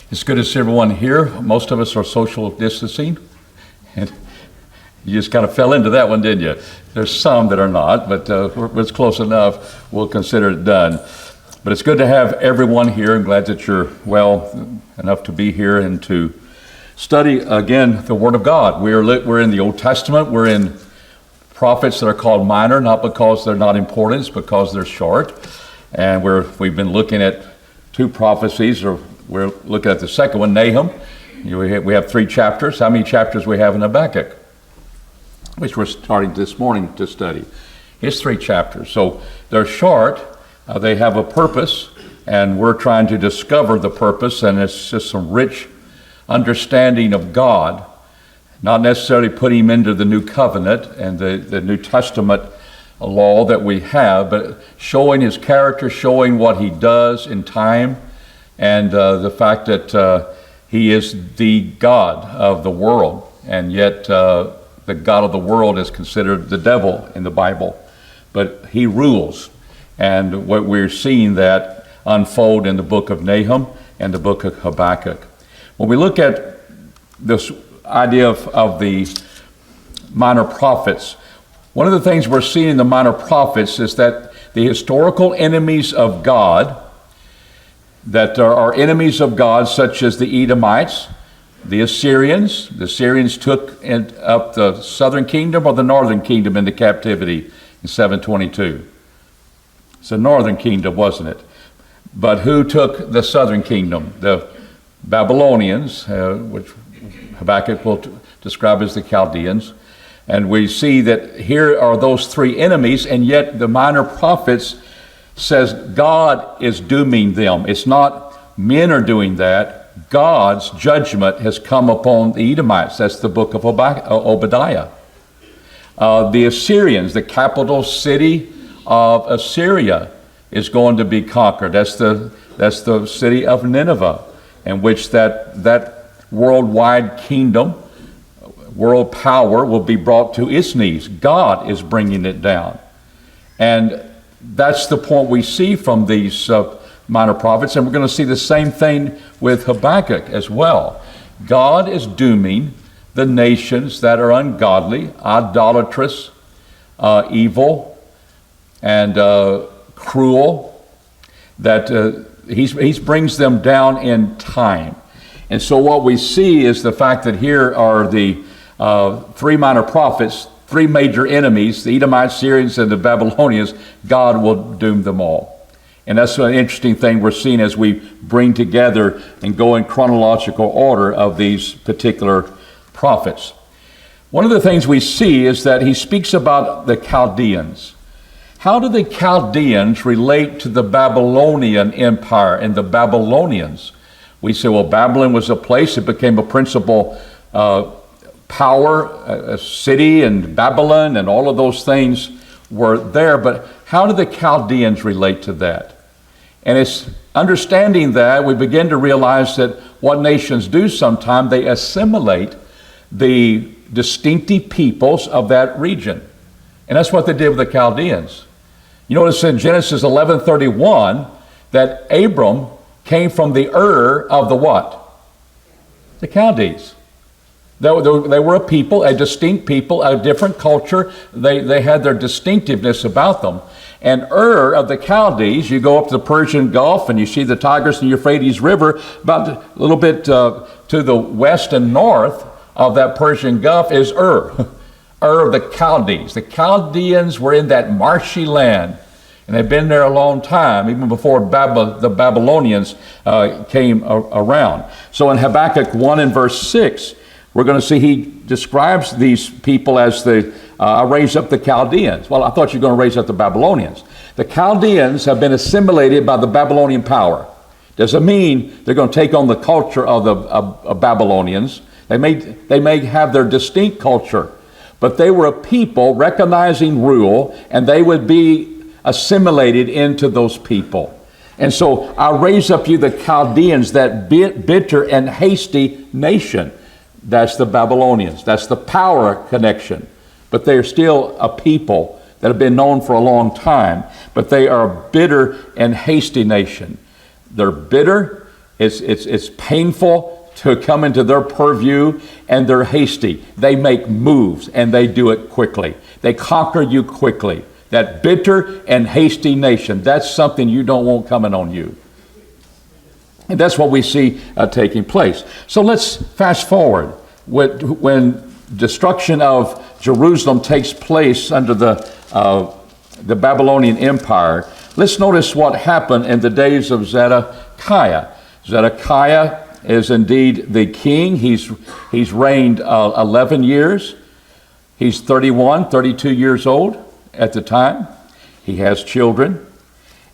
It's good to see everyone here. Most of us are social distancing, and you just kind of fell into that one, didn't you? There's some that are not, but it's close enough. We'll consider it done. But it's good to have everyone here. I'm glad that you're well enough to be here and to study, again, the Word of God. We're in the Old Testament. We're in prophets that are called minor, not because they're not important, it's because they're short. And we've been looking at two prophecies, or we're looking at the second one, Nahum. We have 3 chapters. How many chapters we have in Habakkuk? Which we're starting this morning to study. It's 3 chapters. So they're short. They have a purpose, and we're trying to discover the purpose, and it's just some rich understanding of God, not necessarily putting him into the New Covenant and the New Testament law that we have, but showing his character, showing what he does in time, and the fact that he is the God of the world, and yet the God of the world is considered the devil in the Bible, but he rules. And what we're seeing that unfold in the book of Nahum and the book of Habakkuk. When we look at this idea of the minor prophets, one of the things we're seeing in the minor prophets is that the historical enemies of God, that there are enemies of God such as the Edomites, the Assyrians. The Assyrians took up the southern kingdom or the northern kingdom into captivity in 722. It's the northern kingdom, wasn't it? But who took the southern kingdom? The Babylonians, which Habakkuk will describe as the Chaldeans. And we see that here are those 3 enemies, and yet the minor prophets says God is dooming them. It's not men are doing that. God's judgment has come upon the Edomites. That's the book of Obadiah. The Assyrians, the capital city of Assyria, is going to be conquered. That's the city of Nineveh, in which that worldwide kingdom, world power will be brought to its knees. God is bringing it down. And that's the point we see from these minor prophets, and we're going to see the same thing with Habakkuk as well. God is dooming the nations that are ungodly, idolatrous, evil, and cruel, that he brings them down in time. And so what we see is the fact that here are the 3 minor prophets, 3 major enemies, the Edomites, Syrians, and the Babylonians. God will doom them all. And that's an interesting thing we're seeing as we bring together and go in chronological order of these particular prophets. One of the things we see is that he speaks about the Chaldeans. How do the Chaldeans relate to the Babylonian Empire and the Babylonians? We say, well, Babylon was a place, it became a principal power, a city, and Babylon, and all of those things were there. But how do the Chaldeans relate to that? And it's understanding that we begin to realize that what nations do sometimes, they assimilate the distinctive peoples of that region. And that's what they did with the Chaldeans. You notice in Genesis 11:31 that Abram came from the of the what? The Chaldees. They were a people, a distinct people, a different culture. They had their distinctiveness about them. And of the Chaldees, you go up to the Persian Gulf and you see the Tigris and Euphrates River. About a little bit to the west and north of that Persian Gulf is of the Chaldees. The Chaldeans were in that marshy land, and they've been there a long time, even before the Babylonians came around. So in Habakkuk 1 and verse 6, we're going to see he describes these people as raise up the Chaldeans. Well, I thought you were going to raise up the Babylonians. The Chaldeans have been assimilated by the Babylonian power. Doesn't mean they're going to take on the culture of the Babylonians. They may have their distinct culture, but they were a people recognizing rule, and they would be assimilated into those people. And so I raise up you the Chaldeans, that bitter and hasty nation. That's the Babylonians. That's the power connection. But they are still a people that have been known for a long time. But they are a bitter and hasty nation. They're bitter, It's painful to come into their purview, and they're hasty. They make moves, and they do it quickly. They conquer you quickly. That bitter and hasty nation, that's something you don't want coming on you. And that's what we see taking place. So let's fast forward. When destruction of Jerusalem takes place under the Babylonian Empire, let's notice what happened in the days of Zedekiah. Zedekiah is indeed the king. He's reigned 11 years. He's 32 years old at the time. He has children.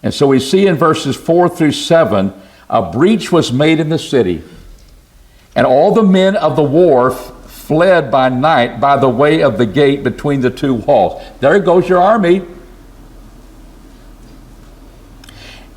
And so we see in verses 4 through 7, a breach was made in the city, and all the men of the war fled by night by the way of the gate between the two walls. There goes your army.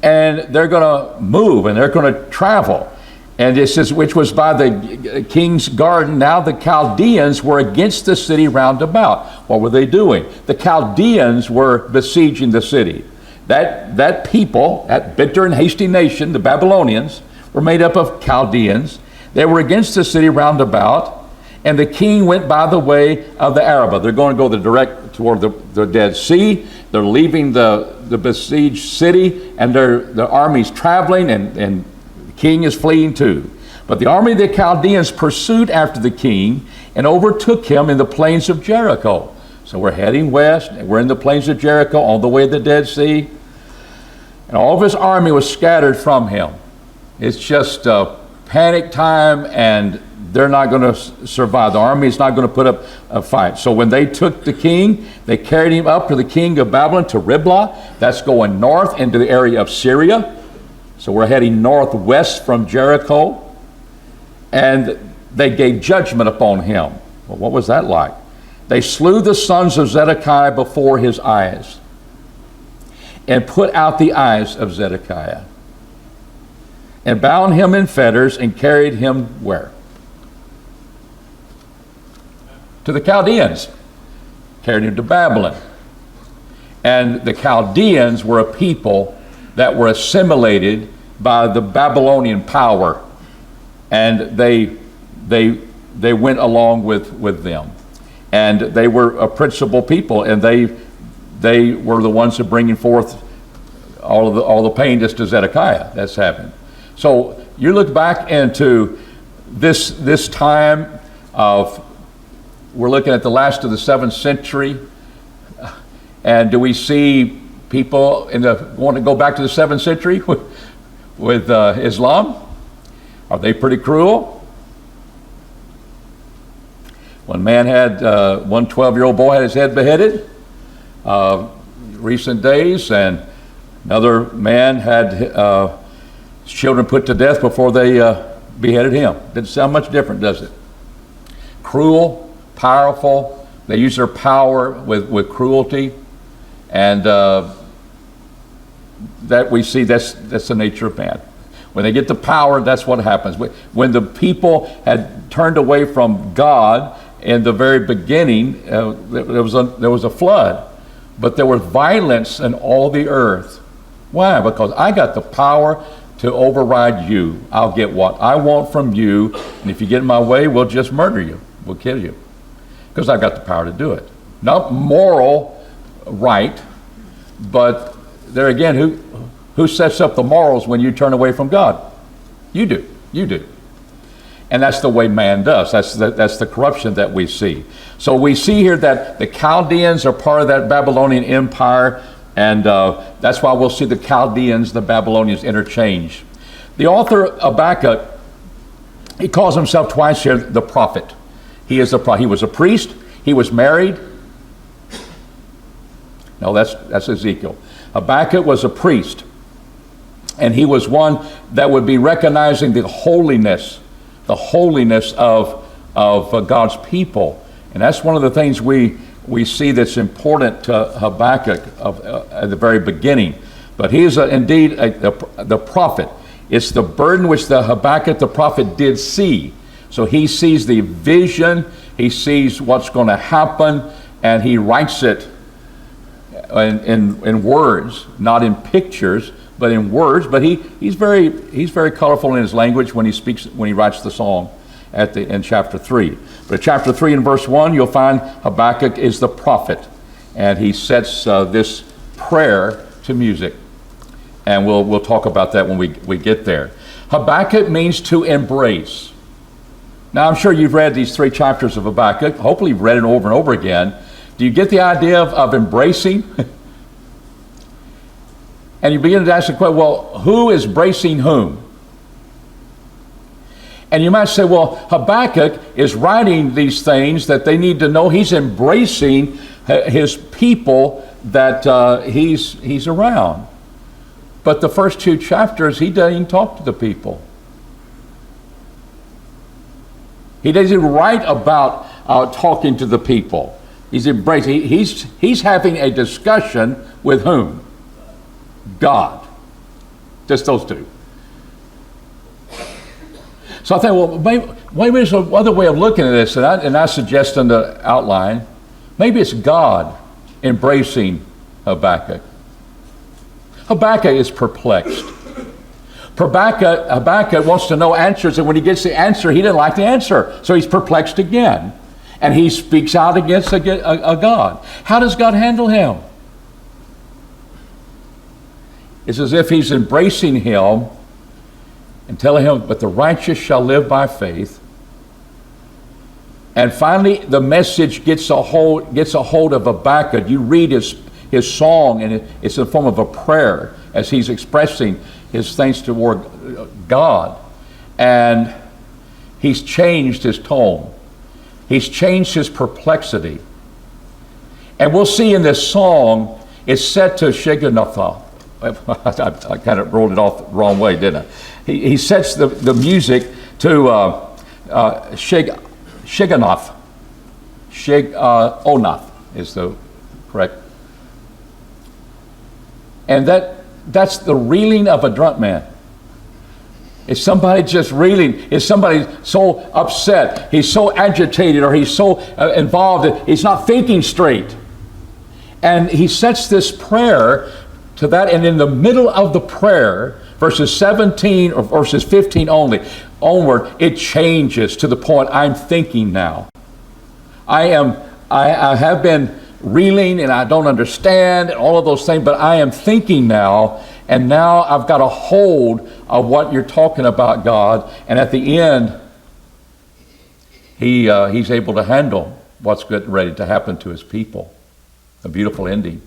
And they're going to move, and they're going to travel. And it says, which was by the king's garden. Now the Chaldeans were against the city round about. What were they doing? The Chaldeans were besieging the city. That people, that bitter and hasty nation, the Babylonians, were made up of Chaldeans. They were against the city round about, and the king went by the way of the Arabah. They're going to go direct toward the Dead Sea. They're leaving the besieged city, and the army's traveling, and the king is fleeing too. But the army of the Chaldeans pursued after the king and overtook him in the plains of Jericho. So we're heading west, and we're in the plains of Jericho on the way to the Dead Sea. And all of his army was scattered from him. It's just panic time, and they're not going to survive. The army is not going to put up a fight. So when they took the king, they carried him up to the king of Babylon, to Riblah. That's going north into the area of Syria. So we're heading northwest from Jericho. And they gave judgment upon him. Well, what was that like? They slew the sons of Zedekiah before his eyes, and put out the eyes of Zedekiah, and bound him in fetters, and carried him where? To the Chaldeans. Carried him to Babylon. And the Chaldeans were a people that were assimilated by the Babylonian power, and they went along with them. And they were a principal people, and they were the ones that bringing forth all the pain just to Zedekiah that's happened. So you look back into this time of, we're looking at the last of the 7th century, and do we see people want to go back to the 7th century with Islam? Are they pretty cruel? One man had, one 12-year-old boy had his head beheaded recent days, and another man had his children put to death before they beheaded him. Didn't sound much different, does it? Cruel, powerful. They use their power with cruelty, and that we see that's the nature of man. When they get the power, that's what happens. When the people had turned away from God in the very beginning, there was a flood, but there was violence in all the earth. Why? Because I got the power to override you. I'll get what I want from you, and if you get in my way, we'll just murder you. We'll kill you. Because I've got the power to do it. Not moral right, but there again, who sets up the morals when you turn away from God? You do. You do. And that's the way man does. That's the corruption that we see. So we see here that the Chaldeans are part of that Babylonian Empire, and that's why we'll see the Chaldeans, the Babylonians interchange. The author Habakkuk, he calls himself twice here the prophet. He was a priest. He was married. No, that's Ezekiel. Habakkuk was a priest, and he was one that would be recognizing the holiness of God's people. And that's one of the things we see that's important to Habakkuk at the very beginning. But he is indeed the prophet. It's the burden which the Habakkuk the prophet did see. So he sees the vision, he sees what's going to happen, and he writes it in words, not in pictures, but in words. But he's very colorful in his language when he writes the song in chapter 3. But in chapter 3 and verse 1, you'll find Habakkuk is the prophet, and he sets this prayer to music. And we'll talk about that when we get there. Habakkuk means to embrace. Now, I'm sure you've read these 3 chapters of Habakkuk. Hopefully you've read it over and over again. Do you get the idea of embracing? And you begin to ask the question, well, who is embracing whom? And you might say, well, Habakkuk is writing these things that they need to know. He's embracing his people that he's around. But the first 2 chapters, he doesn't even talk to the people. He doesn't write about talking to the people. He's embracing. He's having a discussion with whom? God. Just those 2. So I think, well, maybe there's another way of looking at this, and I suggest in the outline, maybe it's God embracing Habakkuk. Habakkuk is perplexed. Habakkuk wants to know answers, and when he gets the answer, he didn't like the answer. So he's perplexed again. And he speaks out against a God. How does God handle him? It's as if he's embracing him and telling him, but the righteous shall live by faith. And finally, the message gets a hold of Habakkuk. You read his song, and it's in the form of a prayer as he's expressing his thanks toward God. And he's changed his tone. He's changed his perplexity. And we'll see in this song, it's set to Shiganathah. I kind of rolled it off the wrong way, didn't I? He sets the music to Shiganath. Onath is the correct. And that's the reeling of a drunk man. Is somebody just reeling? Is somebody so upset? He's so agitated, or he's so involved that he's not thinking straight. And he sets this prayer to that, and in the middle of the prayer, verses 17 or verses 15 onward, it changes to the point, I'm thinking now. I have been reeling, and I don't understand, and all of those things, but I am thinking now, and now I've got a hold of what you're talking about, God. And at the end, he's able to handle what's getting ready to happen to his people. A beautiful ending.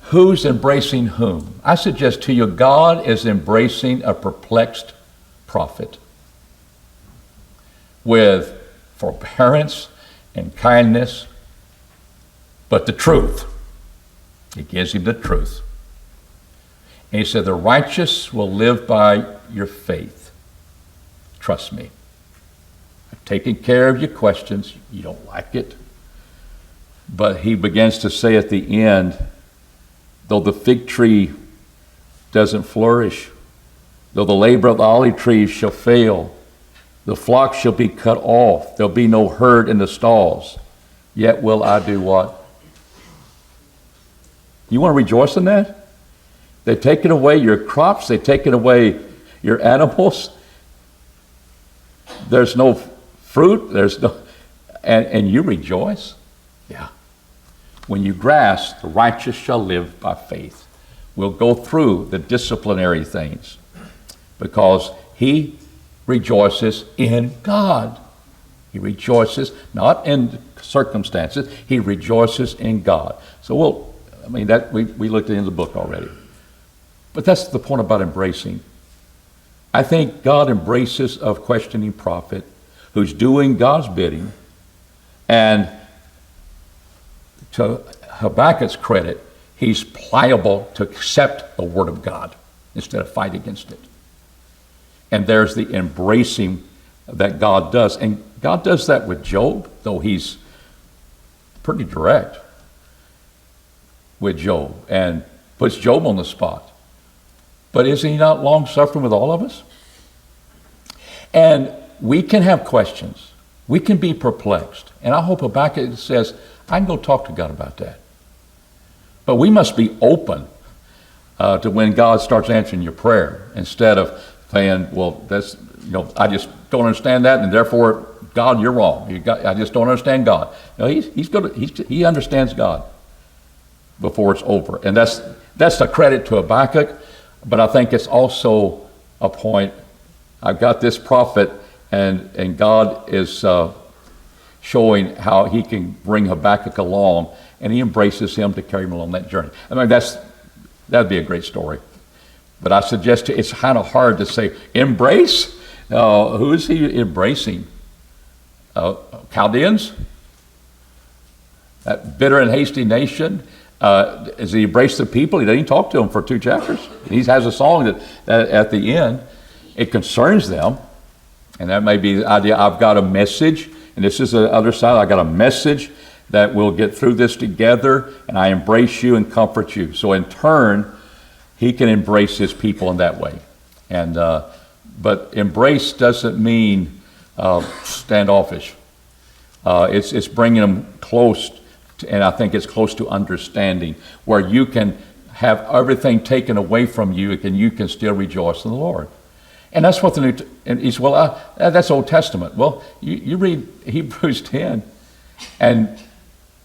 Who's embracing whom? I suggest to you, God is embracing a perplexed prophet with forbearance and kindness, but the truth. He gives him the truth. And he said, the righteous will live by your faith. Trust me. I've taken care of your questions. You don't like it. But he begins to say at the end, though the fig tree doesn't flourish, though the labor of the olive trees shall fail, the flock shall be cut off, there'll be no herd in the stalls, yet will I do what? You want to rejoice in that? They've taken away your crops, they've taken away your animals. There's no fruit, and you rejoice? Yeah. When you grasp, the righteous shall live by faith. We'll go through the disciplinary things because he rejoices in God. He rejoices not in circumstances, he rejoices in God. So we looked into the book already. But that's the point about embracing. I think God embraces a questioning prophet who's doing God's bidding, and to Habakkuk's credit, he's pliable to accept the word of God instead of fight against it. And there's the embracing that God does. And God does that with Job, though he's pretty direct with Job and puts Job on the spot. But is he not long-suffering with all of us? And we can have questions. We can be perplexed. And I hope Habakkuk says, I can go talk to God about that. But we must be open to when God starts answering your prayer, instead of saying, well, that's, I just don't understand that, and therefore, God, you're wrong. I just don't understand God. No, he understands God before it's over. And that's a credit to Habakkuk, but I think it's also a point. I've got this prophet, and God is showing how he can bring Habakkuk along, and he embraces him to carry him along that journey. I mean, that'd be a great story. But I suggest it's kind of hard to say, embrace? Who is he embracing? Chaldeans? That bitter and hasty nation? Does he embrace the people? He doesn't talk to them for 2 chapters. He has a song that at the end, it concerns them. And that may be the idea, I've got a message, and this is the other side, I've got a message that we'll get through this together, and I embrace you and comfort you. So in turn, he can embrace his people in that way. And but embrace doesn't mean standoffish. It's bringing them close, and I think it's close to understanding, where you can have everything taken away from you, and you can still rejoice in the Lord. And that's what and he said, well, that's Old Testament. Well, you read Hebrews 10, and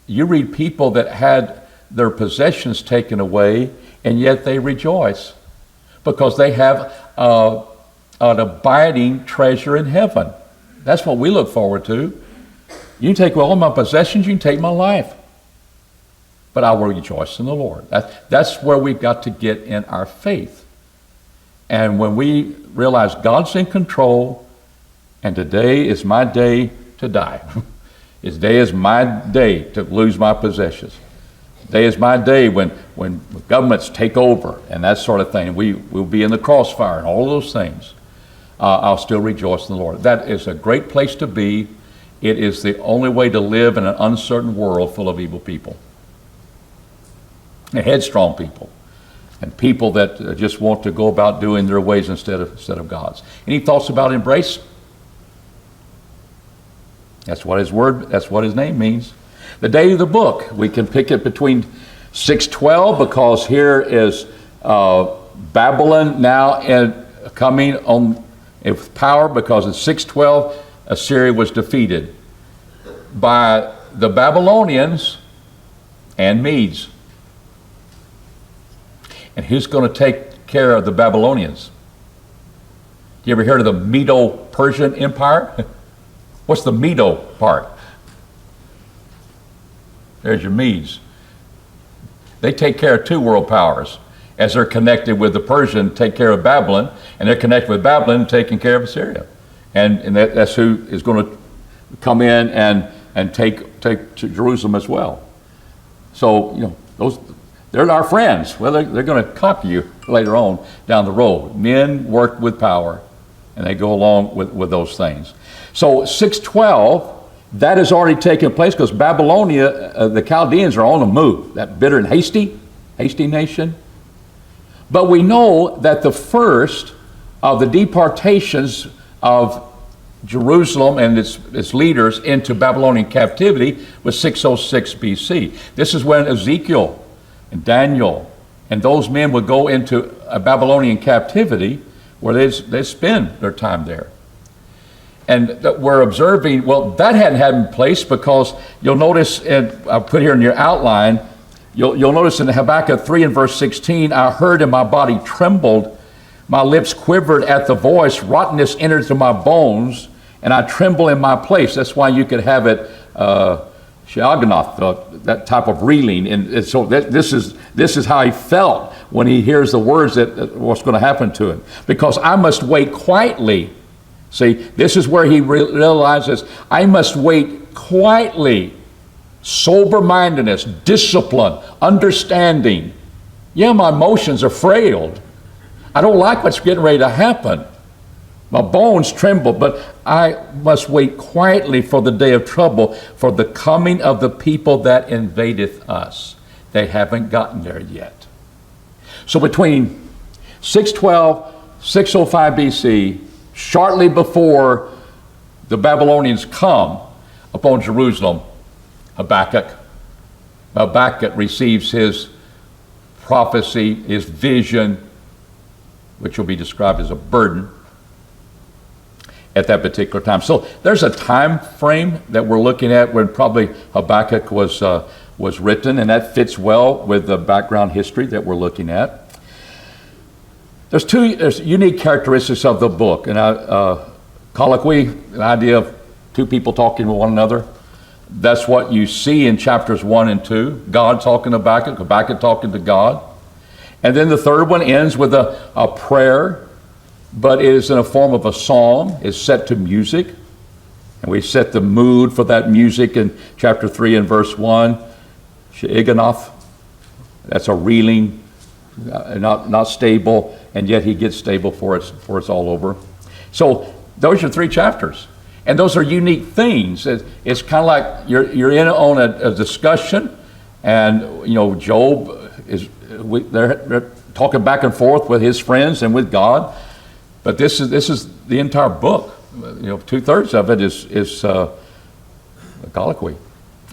you read people that had their possessions taken away, and yet they rejoice because they have an abiding treasure in heaven. That's what we look forward to. You can take all my possessions, you can take my life, but I will rejoice in the Lord. That's where we've got to get in our faith. And when we realize God's in control, and today is my day to die. Today is my day to lose my possessions. Today is my day when governments take over and that sort of thing. We'll be in the crossfire and all those things. I'll still rejoice in the Lord. That is a great place to be. It is the only way to live in an uncertain world full of evil people. And headstrong people. And people that just want to go about doing their ways instead of God's. Any thoughts about embrace? That's what his name means. The day of the book, we can pick it between 612, because here is Babylon now coming on with power, because in 612 Assyria was defeated by the Babylonians and Medes. And who's going to take care of the Babylonians? You ever heard of the Medo-Persian Empire? What's the Medo part? There's your Medes. They take care of 2 world powers, as they're connected with the Persian, take care of Babylon, and they're connected with Babylon, taking care of Assyria. And that's who is going to come in and take to Jerusalem as well. So, they're our friends. Well, they're going to conquer you later on down the road. Men work with power, and they go along with those things. So 612, that has already taken place, because Babylonia, the Chaldeans are on the move, that bitter and hasty nation. But we know that the first of the deportations of Jerusalem and its leaders into Babylonian captivity was 606 BC. This is when Ezekiel and Daniel and those men would go into a Babylonian captivity, where they spend their time there. And we're observing, well, that hadn't happened place, because you'll notice, and I'll put here in your outline, you'll notice in Habakkuk 3 and verse 16, I heard and my body trembled, my lips quivered at the voice, rottenness entered into my bones, and I tremble in my place. That's why you could have it Sheaganath, that type of reeling. And so this is how he felt when he hears the words that what's going to happen to him. Because I must wait quietly. See, this is where he realizes, I must wait quietly. Sober-mindedness, discipline, understanding. Yeah, my emotions are frailed. I don't like what's getting ready to happen. My bones tremble, but I must wait quietly for the day of trouble, for the coming of the people that invadeth us. They haven't gotten there yet. So between 612, 605 BC, shortly before the Babylonians come upon Jerusalem, Habakkuk receives his prophecy, his vision, which will be described as a burden at that particular time. So there's a time frame that we're looking at when probably Habakkuk was written, and that fits well with the background history that we're looking at. There's unique characteristics of the book, and colloquy, the idea of two people talking with one another. That's what you see in chapters 1 and 2. God talking to Habakkuk, Habakkuk talking to God. And then the third one ends with a prayer, but it is in a form of a song. It's set to music. And we set the mood for that music in chapter 3 and verse 1. She'iganoth, that's a reeling, not stable, and yet he gets stable for us all over. So those are 3 chapters. And those are unique things. It's kind of like you're in on a discussion, and Job they're talking back and forth with his friends and with God. But this is the entire book. 2/3 of it is a colloquy,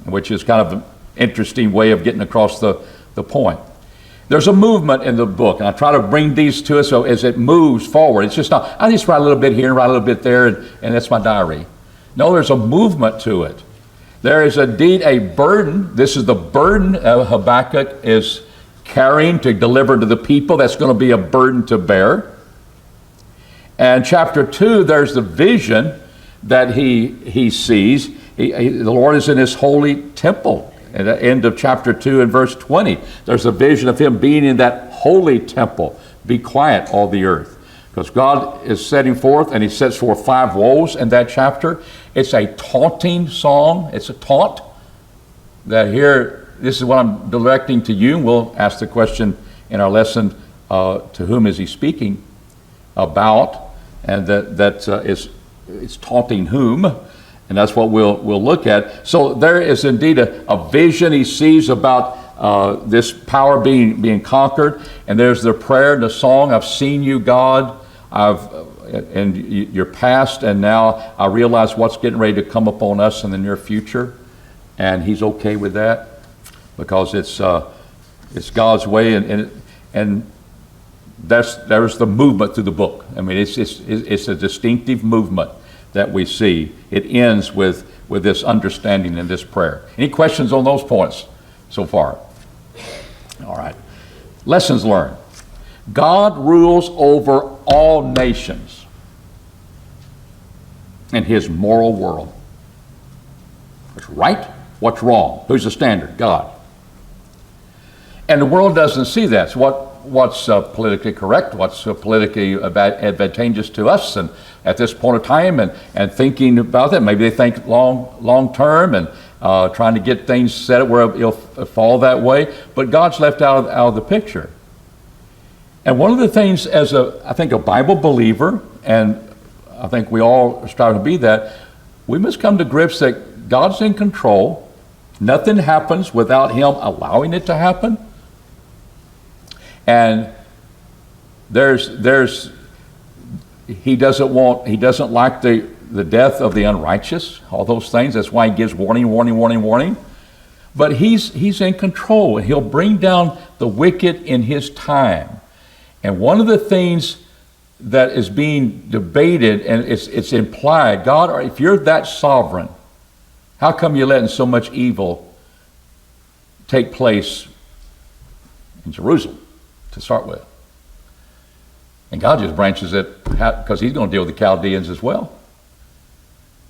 which is kind of an interesting way of getting across the point. There's a movement in the book, and I try to bring these to us so as it moves forward. It's just not, I just write a little bit here and write a little bit there, and that's my diary. No, there's a movement to it. There is indeed a burden. This is the burden Habakkuk is carrying to deliver to the people. That's going to be a burden to bear. And chapter 2, there's the vision that he sees. The Lord is in his holy temple. At the end of chapter 2 and verse 20, there's a vision of him being in that holy temple. Be quiet, all the earth. Because God is setting forth, and he sets forth 5 woes in that chapter. It's a taunting song. It's a taunt that here, this is what I'm directing to you. We'll ask the question in our lesson, to whom is he speaking about? And it's taunting whom? And that's what we'll look at. So there is indeed a vision he sees about this power being conquered. And there's the prayer, the song, I've seen you, God. And you're past, and now I realize what's getting ready to come upon us in the near future. And he's okay with that because it's God's way, and there's the movement through the book. I mean, it's a distinctive movement that we see. It ends with this understanding and this prayer. Any questions on those points so far? All right. Lessons learned. God rules over all nations in his moral world. What's right? What's wrong? Who's the standard? God. And the world doesn't see that. So what's politically correct, what's politically advantageous to us, and at this point of time, and thinking about that, maybe they think long term and trying to get things set where it'll fall that way. But God's left out of the picture. And one of the things, as I think a Bible believer, and I think we all are striving to be that, we must come to grips that God's in control. Nothing happens without him allowing it to happen. And he doesn't like the death of the unrighteous, all those things. That's why he gives warning. But he's in control, and he'll bring down the wicked in his time. And one of the things that is being debated, and it's implied, God, if you're that sovereign, how come you're letting so much evil take place in Jerusalem to start with? And God just branches it because he's going to deal with the Chaldeans as well.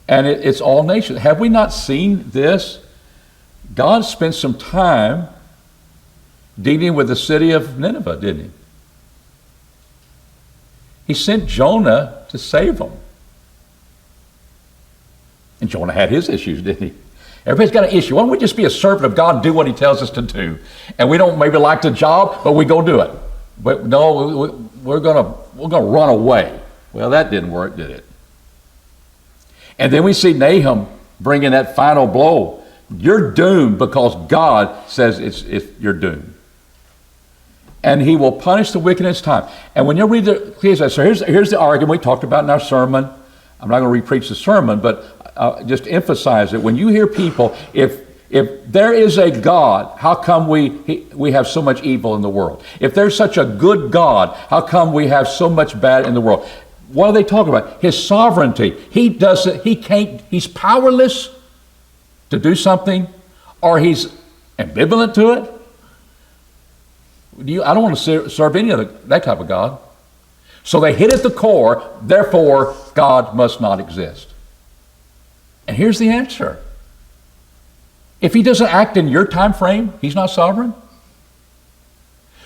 And it's all nations. Have we not seen this? God spent some time dealing with the city of Nineveh, didn't he? He sent Jonah to save them. And Jonah had his issues, didn't he? Everybody's got an issue. Why don't we just be a servant of God and do what he tells us to do? And we don't maybe like the job, but we go do it. But no, we're gonna run away. Well, that didn't work, did it? And then we see Nahum bringing that final blow. You're doomed because God says you're doomed. And he will punish the wicked in his time. And when you read so here's the argument we talked about in our sermon. I'm not going to repreach the sermon, but just emphasize it. When you hear people, if If there is a God, how come we have so much evil in the world? If there's such a good God, how come we have so much bad in the world? What are they talking about? His sovereignty. He's powerless to do something, or he's ambivalent to it. I don't want to serve any of that type of God. So they hit at the core, therefore God must not exist. And here's the answer. If he doesn't act in your time frame, he's not sovereign.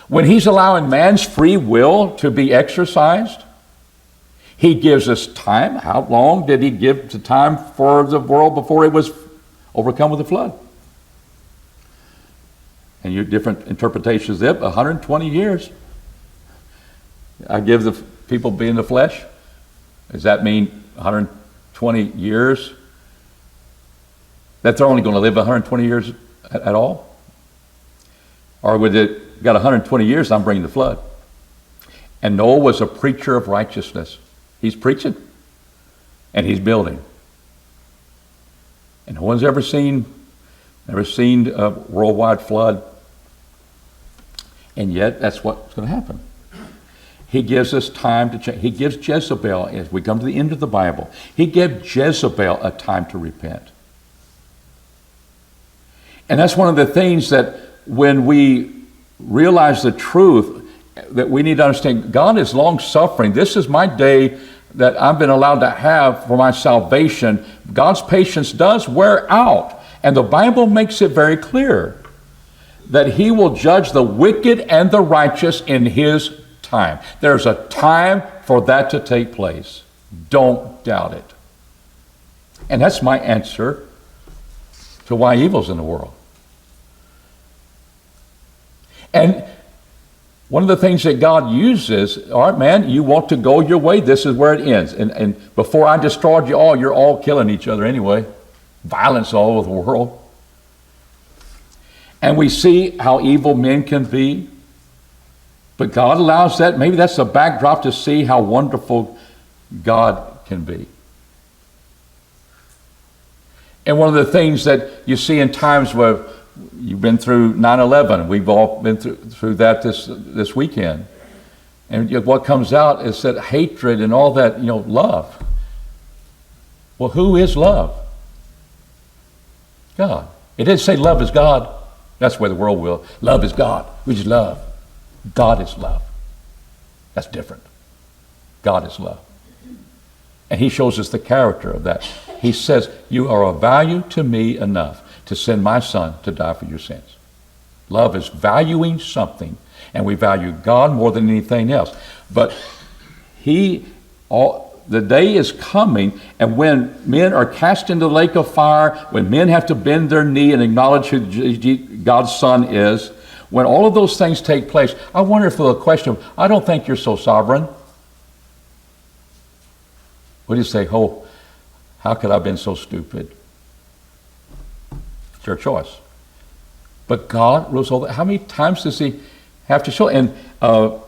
When he's allowing man's free will to be exercised, he gives us time. How long did he give the time for the world before it was overcome with the flood? And you different interpretations of it, 120 years. I give the people being the flesh. Does that mean 120 years? That they're only going to live 120 years at all? Or would it got 120 years, I'm bringing the flood? And Noah was a preacher of righteousness. He's preaching and he's building. And no one's ever seen a worldwide flood. And yet that's what's going to happen. He gives us time to change. He gives Jezebel, as we come to the end of the Bible, he gave Jezebel a time to repent. And that's one of the things that when we realize the truth, that we need to understand, God is long-suffering. This is my day that I've been allowed to have for my salvation. God's patience does wear out. And the Bible makes it very clear that he will judge the wicked and the righteous in his time. There's a time for that to take place. Don't doubt it. And that's my answer to why evil's in the world. And one of the things that God uses, all right, man, you want to go your way, this is where it ends. And before I destroyed you all, you're all killing each other anyway. Violence all over the world. And we see how evil men can be. But God allows that. Maybe that's a backdrop to see how wonderful God can be. And one of the things that you see in times where you've been through 9/11, we've all been through that this weekend. And what comes out is that hatred and all that, love. Well, who is love? God. It didn't say love is God. That's where the world will. Love is God. Which is love. God is love. That's different. God is love. And he shows us the character of that. He says, you are of value to me enough to send my son to die for your sins. Love is valuing something, and we value God more than anything else. But the day is coming, and when men are cast into the lake of fire, when men have to bend their knee and acknowledge who God's son is, when all of those things take place, I wonder if there's a question of, I don't think you're so sovereign. What do you say? Oh, how could I have been so stupid? It's your choice. But God rules all that. How many times does he have to show? And all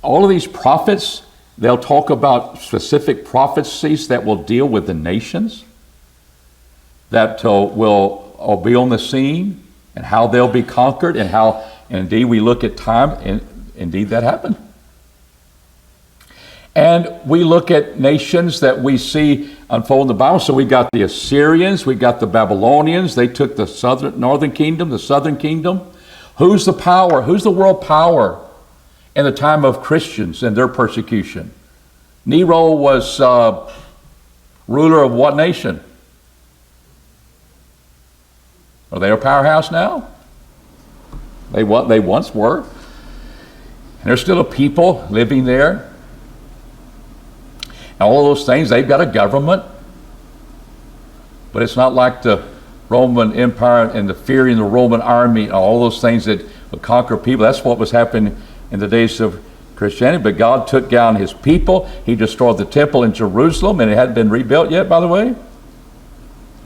of these prophets, they'll talk about specific prophecies that will deal with the nations, that will be on the scene, and how they'll be conquered, and how, and indeed, we look at time, and indeed that happened. And we look at nations that we see unfold in the Bible. So we've got the Assyrians, we've got the Babylonians. They took the northern kingdom, the southern kingdom. Who's the power? Who's the world power in the time of Christians and their persecution? Nero was ruler of what nation? Are they a powerhouse now? They once were. And there's still a people living there. And all those things, they've got a government. But it's not like the Roman Empire and the fear in the Roman army and all those things that would conquer people. That's what was happening in the days of Christianity. But God took down his people. He destroyed the temple in Jerusalem, and it hadn't been rebuilt yet, by the way.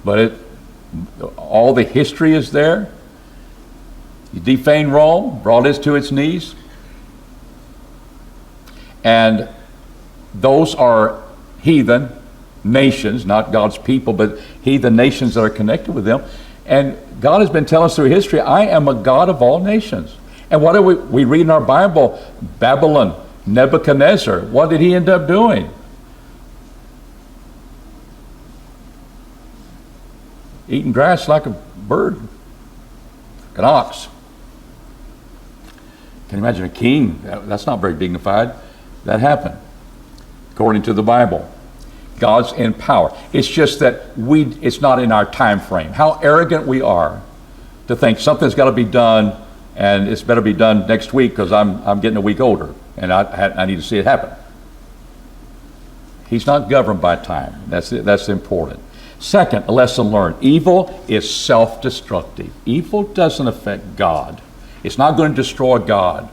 But all the history is there. He defamed Rome, brought it to its knees. And those are heathen nations, not God's people, but heathen nations that are connected with them. And God has been telling us through history, I am a God of all nations. And what do we read in our Bible? Babylon, Nebuchadnezzar, what did he end up doing? Eating grass like a bird, like an ox. Can you imagine a king? That's not very dignified. That happened, according to the Bible. God's in power. It's just that it's not in our time frame. How arrogant we are to think something's got to be done, and it's better be done next week because I'm getting a week older, and I need to see it happen. He's not governed by time. That's important. Second, a lesson learned. Evil is self-destructive. Evil doesn't affect God. It's not going to destroy God.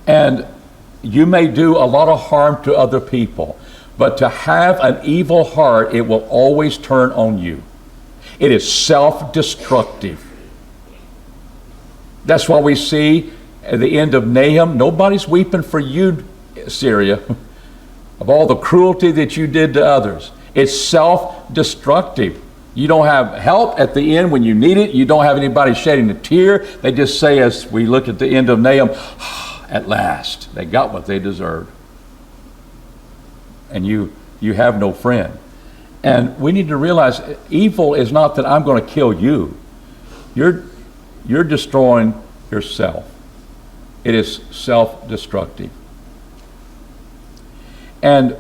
And you may do a lot of harm to other people, but to have an evil heart, it will always turn on you. It is self-destructive. That's why we see at the end of Nahum, nobody's weeping for you, Syria, of all the cruelty that you did to others. It's self-destructive. You don't have help at the end when you need it. You don't have anybody shedding a tear. They just say, as we look at the end of Nahum, at last, they got what they deserved. And you have no friend. And we need to realize evil is not that I'm going to kill you. You're destroying yourself. It is self-destructive. And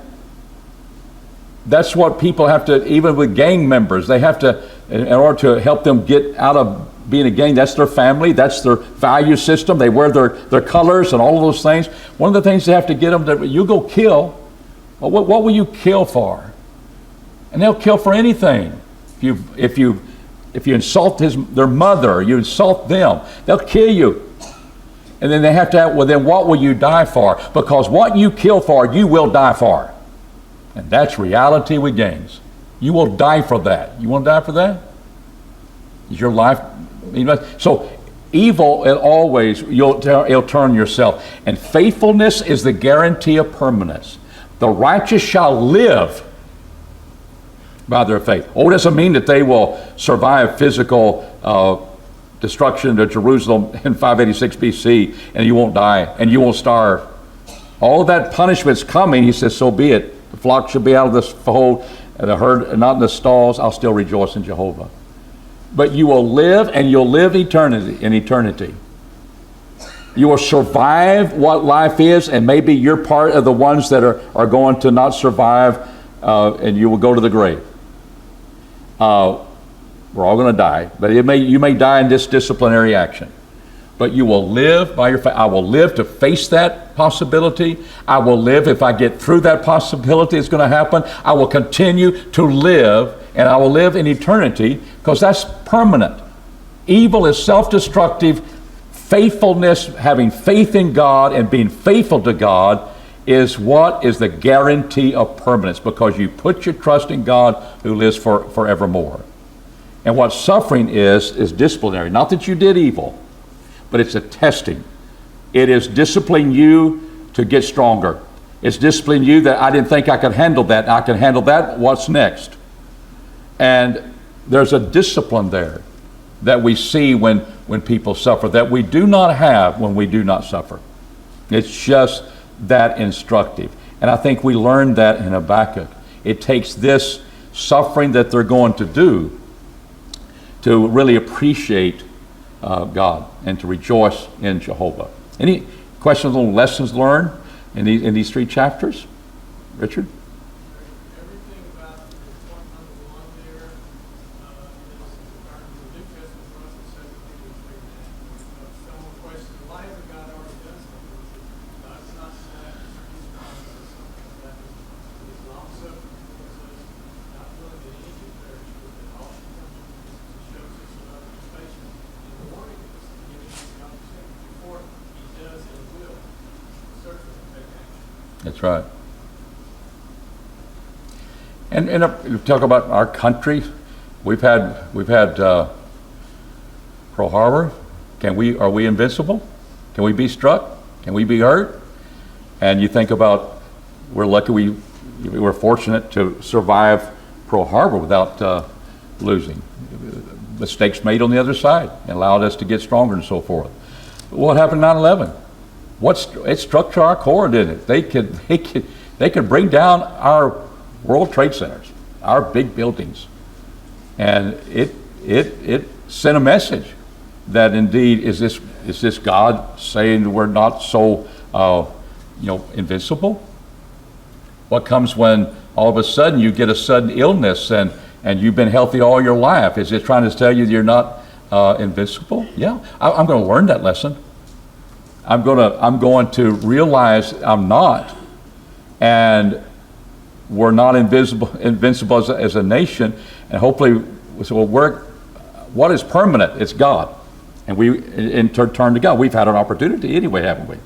that's what people have to, even with gang members, they have to, in order to help them get out of being a gang, that's their family, that's their value system. They wear their colors and all of those things. One of the things they have to get them to, you go kill. Well, what will you kill for? And they'll kill for anything. If you insult their mother, you insult them, they'll kill you. And then they have to have, well, then what will you die for? Because what you kill for, you will die for. And that's reality with gangs. You will die for that. You want to die for that? Is your life? So evil, it'll turn yourself. And faithfulness is the guarantee of permanence. The righteous shall live by their faith. Oh, it doesn't mean that they will survive physical destruction to Jerusalem in 586 BC and you won't die and you won't starve. All of that punishment's coming. He says, so be it. The flock shall be out of the fold, and the herd not in the stalls. I'll still rejoice in Jehovah. But you will live, and you'll live in eternity. You will survive what life is, and maybe you're part of the ones that are going to not survive, and you will go to the grave. We're all going to die, but you may die in this disciplinary action. But you will live by your faith. I will live to face that possibility. I will live if I get through that possibility it's going to happen. I will continue to live, and I will live in eternity because that's permanent. Evil is self-destructive. Faithfulness, having faith in God and being faithful to God is what is the guarantee of permanence because you put your trust in God who lives forevermore. And what suffering is disciplinary. Not that you did evil, but it's a testing. It is disciplining you to get stronger. It's disciplining you that I didn't think I could handle that. I can handle that. What's next? And there's a discipline there that we see when people suffer that we do not have when we do not suffer. It's just that instructive. And I think we learned that in Habakkuk. It takes this suffering that they're going to do to really appreciate God and to rejoice in Jehovah. Any questions on lessons learned in these three chapters? Richard? Everything about the point number one there is the New Testament for us in 2 Peter 3:9. Someone questions, why hasn't God already done something? God's not that he's promised us something that is long suffering towards us, not willing that any should perish, but that all should come to repentance. He shows us love and patience in warning us and giving us the opportunity before he does and will certainly take action. That's right. And you talk about our country. We've had Pearl Harbor. Are we invincible? Can we be struck? Can we be hurt? And you think about, we're lucky we're fortunate to survive Pearl Harbor without losing. Mistakes made on the other side and allowed us to get stronger and so forth. What happened in 9/11? It struck to our core, didn't it? They could bring down our World Trade Centers, our big buildings, and it sent a message that indeed is this God saying we're not so invincible? What comes when all of a sudden you get a sudden illness and you've been healthy all your life? Is it trying to tell you that you're not invincible? Yeah, I'm going to learn that lesson. I'm going to realize I'm not, and we're not invincible as a nation. And hopefully, so what is permanent? It's God, and we in turn to God. We've had an opportunity anyway, haven't we?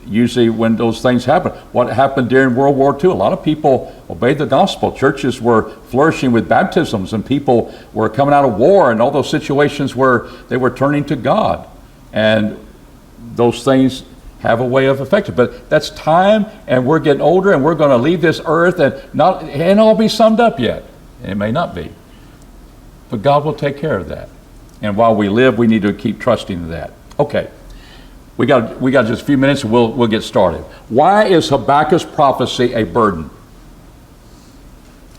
Usually when those things happen, what happened during World War II, a lot of people obeyed the gospel. Churches were flourishing with baptisms, and people were coming out of war, and all those situations where they were turning to God. And those things have a way of affecting. But that's time, and we're getting older, and we're going to leave this earth, and it ain't all be summed up yet. It may not be. But God will take care of that. And while we live, we need to keep trusting that. Okay. We got just a few minutes and we'll get started. Why is Habakkuk's prophecy a burden?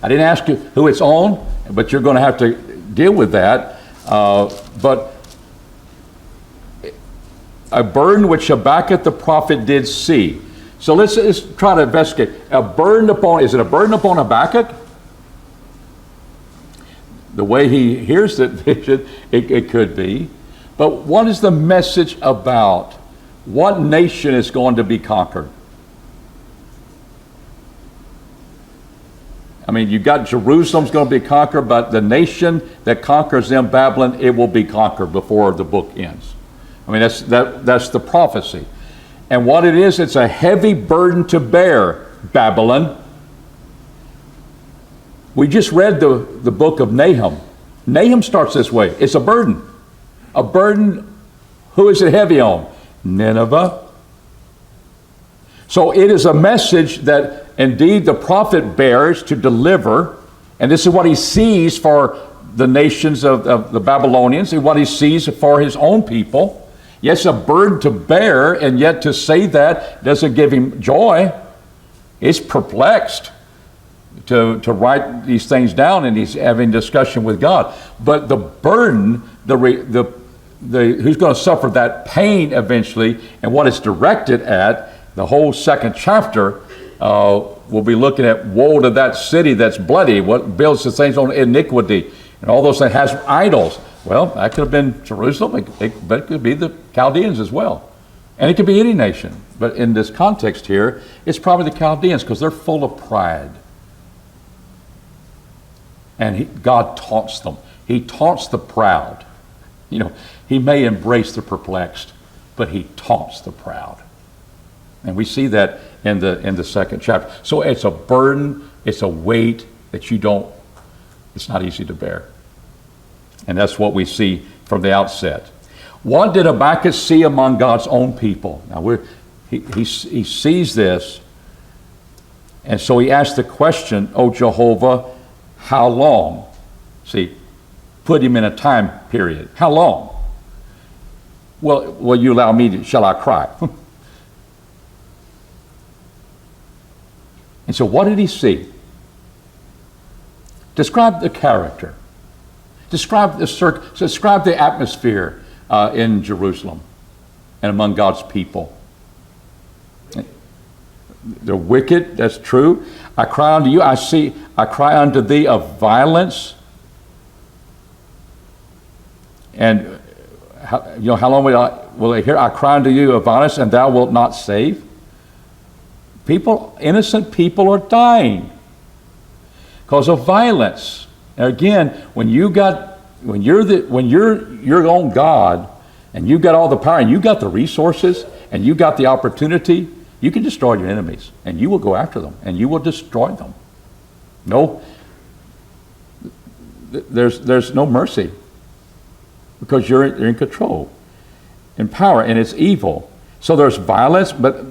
I didn't ask you who it's on, but you're going to have to deal with that. But a burden which Habakkuk the prophet did see. So let's try to investigate. Is it a burden upon Habakkuk? The way he hears that vision, it could be. But what is the message about? What nation is going to be conquered? I mean, you've got Jerusalem's going to be conquered, but the nation that conquers them, Babylon, it will be conquered before the book ends. I mean, that's the prophecy. And what it is, it's a heavy burden to bear, Babylon. We just read the book of Nahum. Nahum starts this way. It's a burden. A burden, who is it heavy on? Nineveh. So it is a message that indeed the prophet bears to deliver, and this is what he sees for the nations of the Babylonians, and what he sees for his own people. Yes, a burden to bear, and yet to say that doesn't give him joy. He's perplexed to write these things down, and he's having discussion with God. But the burden, who's going to suffer that pain eventually, and what it's directed at, the whole second chapter, we'll be looking at woe to that city that's bloody, what builds the things on iniquity, and all those things, has idols. Well, that could have been Jerusalem, but it could be the Chaldeans as well. And it could be any nation. But in this context here, it's probably the Chaldeans, because they're full of pride. And God taunts them. He taunts the proud. He may embrace the perplexed, but he taunts the proud. And we see that in the second chapter. So it's a burden, it's a weight that it's not easy to bear. And that's what we see from the outset. What did Habakkuk see among God's own people? Now he sees this, and so he asks the question, "O Jehovah, how long?" See, put him in a time period. How long? Well, will you allow me shall I cry? And so what did he see? Describe the character. Describe the atmosphere in Jerusalem and among God's people. They're wicked, that's true. I cry unto you, I cry unto thee of violence. And how long will they hear? I cry unto you of violence, and thou wilt not save. Innocent people are dying because of violence. And again, when you're your own God, and you've got all the power, and you've got the resources, and you've got the opportunity, you can destroy your enemies, and you will go after them, and you will destroy them. No, there's no mercy, because you're in control, in power, and it's evil. So there's violence, but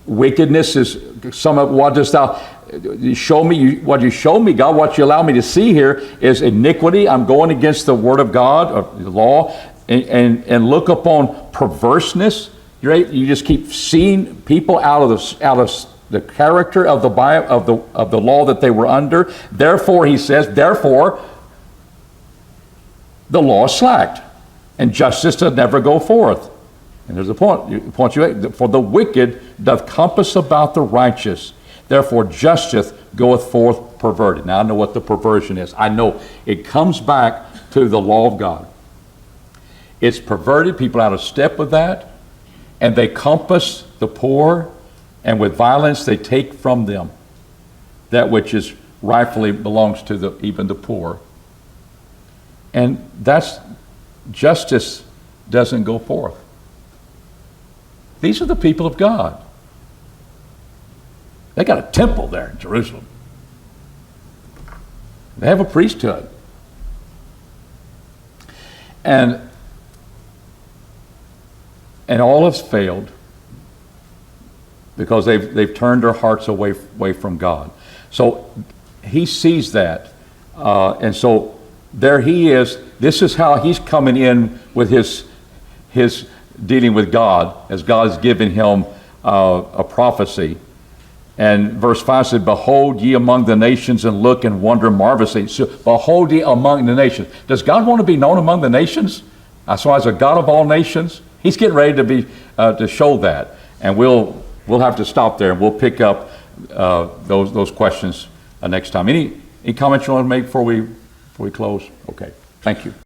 wickedness is some of what dost thou, you show me, what you show me, God, what you allow me to see here is iniquity. I'm going against the Word of God, or the law, and look upon perverseness. You just keep seeing people out of the character of the Bible, of the law that they were under. Therefore, he says, therefore, the law is slacked, and justice does never go forth. And there's a point you make. For the wicked doth compass about the righteous. Therefore justice goeth forth perverted. Now I know what the perversion is. I know it comes back to the law of God. It's perverted. People are out of step with that. And they compass the poor, and with violence they take from them that which is rightfully belongs to even the poor. And that's justice doesn't go forth. These are the people of God. They got a temple there in Jerusalem. They have a priesthood. And all has failed because they've turned their hearts away from God. So he sees that. And so there he is. This is how he's coming in with his dealing with God, as God has given him a prophecy. And verse 5 said, behold ye among the nations, and look and wonder marvelously. So, behold ye among the nations. Does God want to be known among the nations? So as a God of all nations, he's getting ready to show that. And we'll have to stop there, and we'll pick up those questions next time. Any comments you want to make before we close? Okay, thank you.